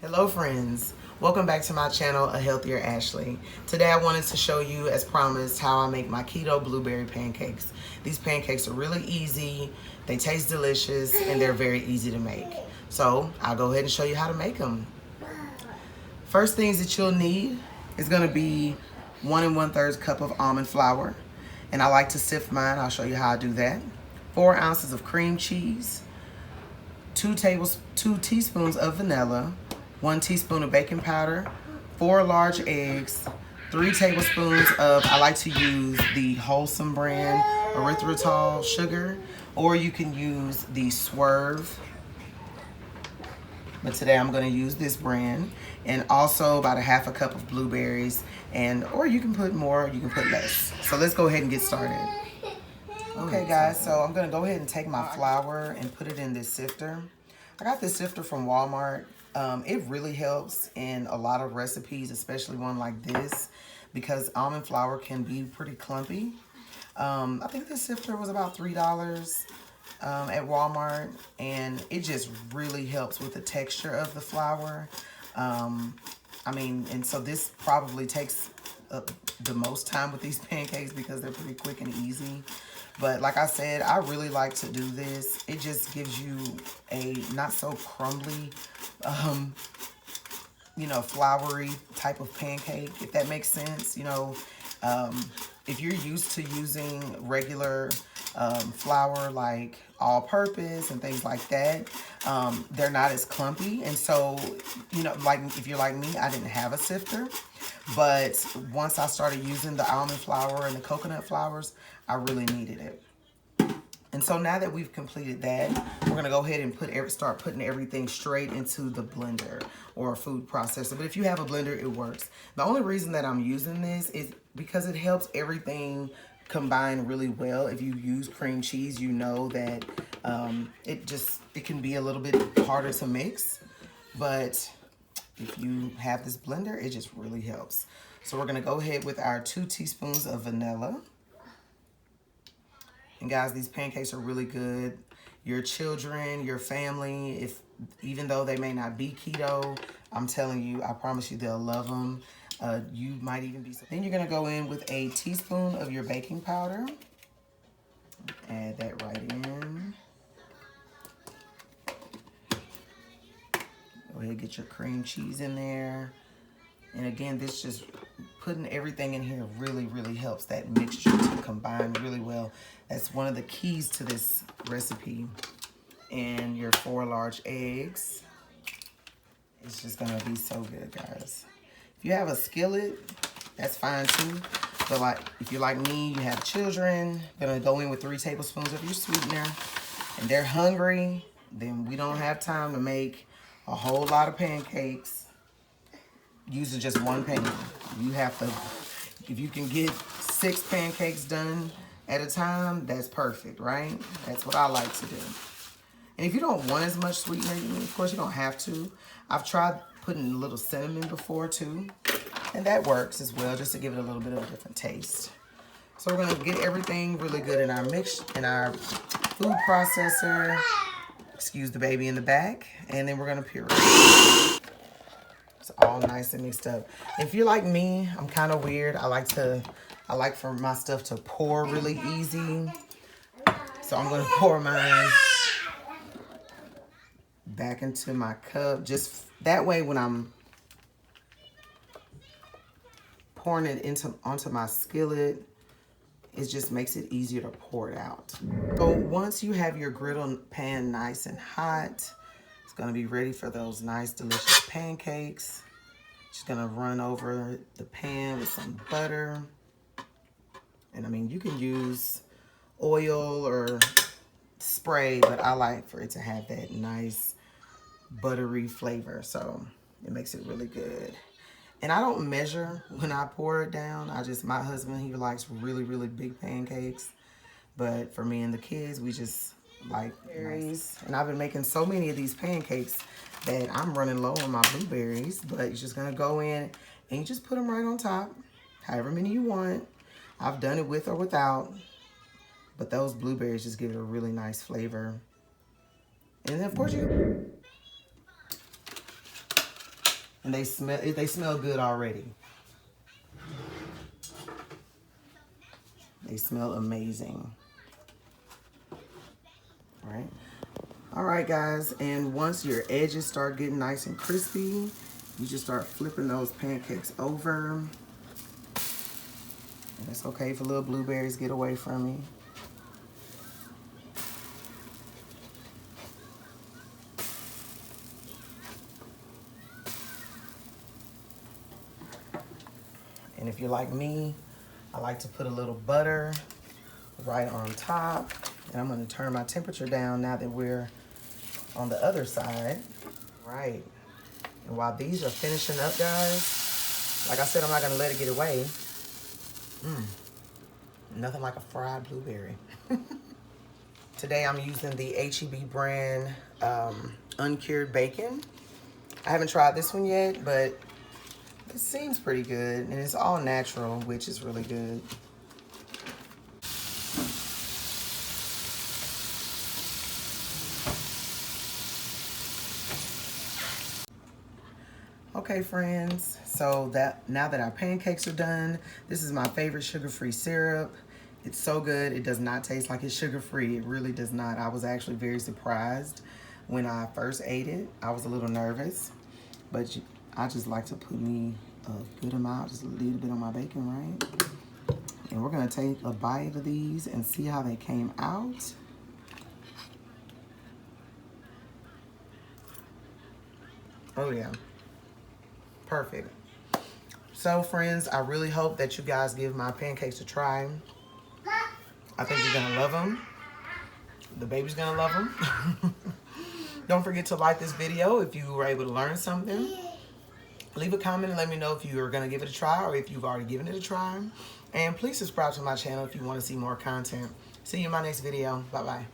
Hello friends, welcome back to my channel, A Healthier Ashley. Today I wanted to show you, as promised, how I make my keto blueberry pancakes. These pancakes are really easy, they taste delicious, and they're very easy to make. So I'll go ahead and show you how to make them. First things that you'll need is going to be 1 1/3 cup of almond flour. And I like to sift mine, I'll show you how I do that. 4 ounces of cream cheese, 2 teaspoons of vanilla, 1 teaspoon of baking powder, 4 large eggs, 3 tablespoons of, I like to use the Wholesome brand erythritol sugar, or you can use the Swerve, but today I'm going to use this brand, and also about a half a cup of blueberries, and or you can put more, you can put less. So let's go ahead and get started. Okay guys, so I'm going to go ahead and take my flour and put it in this sifter. I got this sifter from Walmart. It really helps in a lot of recipes, especially one like this, because almond flour can be pretty clumpy. I think this sifter was about $3 at Walmart, and it just really helps with the texture of the flour. And so this probably takes the most time with these pancakes because they're pretty quick and easy. But like I said, I really like to do this. It just gives you a not so crumbly, floury type of pancake, if that makes sense. If you're used to using regular flour like all-purpose and things like that, they're not as clumpy. And so, like if you're like me, I didn't have a sifter. But once I started using the almond flour and the coconut flours, I really needed it. And so now that we've completed that, we're going to go ahead and start putting everything straight into the blender or a food processor. But if you have a blender, it works. The only reason that I'm using this is because it helps everything combine really well. If you use cream cheese, you know that it can be a little bit harder to mix. But if you have this blender, it just really helps. So we're going to go ahead with our 2 teaspoons of vanilla. And guys, these pancakes are really good. Your children, your family, even though they may not be keto, I'm telling you, I promise you they'll love them. You might even be. Then you're going to go in with a teaspoon of your baking powder. Add that right in. Go ahead and get your cream cheese in there. And again, this just putting everything in here really, really helps that mixture to combine really well. That's one of the keys to this recipe. And your 4 large eggs. It's just gonna be so good, guys. If you have a skillet, that's fine too. But like, if you're like me, you have children, gonna go in with 3 tablespoons of your sweetener, and they're hungry, then we don't have time to make a whole lot of pancakes using just one pan. You have to, if you can get 6 pancakes done at a time, that's perfect, right? That's what I like to do. And if you don't want as much sweetener, of course you don't have to. I've tried putting a little cinnamon before too, and that works as well, just to give it a little bit of a different taste. So we're gonna get everything really good in our our food processor. Excuse the baby in the back, and then we're gonna puree. It's all nice and mixed up. If you're like me, I'm kind of weird. I like for my stuff to pour really easy. So I'm gonna pour mine back into my cup. Just that way when I'm pouring it onto my skillet, it just makes it easier to pour it out. So once you have your griddle pan nice and hot, it's gonna be ready for those nice, delicious pancakes. Just gonna run over the pan with some butter. And I mean, you can use oil or spray, but I like for it to have that nice buttery flavor. So it makes it really good. And I don't measure when I pour it down. My husband, he likes really, really big pancakes. But for me and the kids, we just like berries. And I've been making so many of these pancakes that I'm running low on my blueberries. But you're just gonna go in and you just put them right on top, however many you want. I've done it with or without, but those blueberries just give it a really nice flavor. And then of course And they smell good already. They smell amazing. Right? All right, guys. And once your edges start getting nice and crispy, you just start flipping those pancakes over. And it's okay if a little blueberries get away from me. And if you're like me, I like to put a little butter right on top. And I'm going to turn my temperature down now that we're on the other side. Right. And while these are finishing up, guys, like I said, I'm not going to let it get away. Nothing like a fried blueberry. Today I'm using the H-E-B brand uncured bacon. I haven't tried this one yet, but it seems pretty good. And it's all natural, which is really good. Okay, friends, so now that our pancakes are done, this is my favorite sugar-free syrup. It's so good. It does not taste like it's sugar-free. It really does not. I was actually very surprised when I first ate it. I was a little nervous, but I just like to put me a good amount, just a little bit on my bacon, right? And we're gonna take a bite of these and see how they came out. Oh yeah. Perfect. So friends, I really hope that you guys give my pancakes a try. I think you're gonna love them. The baby's gonna love them. Don't forget to like this video if you were able to learn something. Leave a comment and let me know if you are gonna give it a try or if you've already given it a try. And please subscribe to my channel if you want to see more content. See you in my next video. Bye-bye.